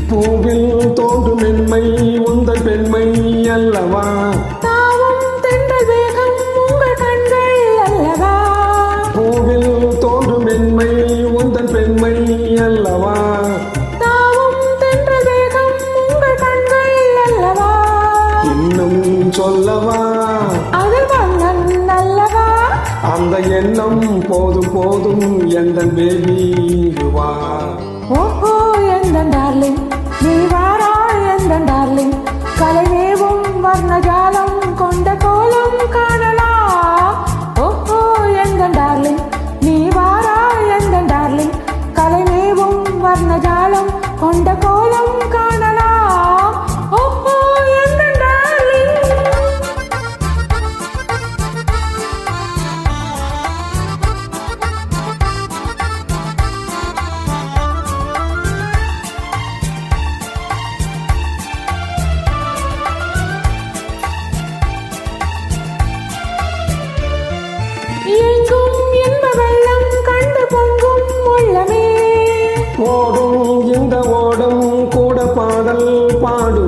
பூவில் தோன்றும் மென்மை உந்தன் பெண்மை அல்லவா? தாவும் தென்றல் வேகம் உங்கள் கண்கள் அல்லவா? பூவில் தோன்றும் மென்மை உந்தன் பெண்மை அல்லவா? தாவும் தென்றல் வேகம் உங்கள் கண்கள் அல்லவா? இன்னும் சொல்லவா அதில் வண்ணன் அல்லவா? அந்த எண்ணம் போதும் போதும் எந்தன் பேபி வா. ஓஹோ எந்தன் டார்லிங் நீ வாராய் எந்தன் டார்லிங் கலைவேவும் வர்ணஜாலம் கொண்ட கோலம் காணலாம். ஓஹோ எந்தன் டார்லிங் நீ வாராய் எந்தன் டார்லிங் கலைவேவும் வர்ணஜாலம் கொண்ட கோலம் காணலாம். ஓஹோ எந்தன் டார்லிங். எங்கும் இன்ப வெள்ளம் கண்டு பொங்கும் உள்ளமே. ஓடும் இந்த ஓடும் கூட பாடல் பாடு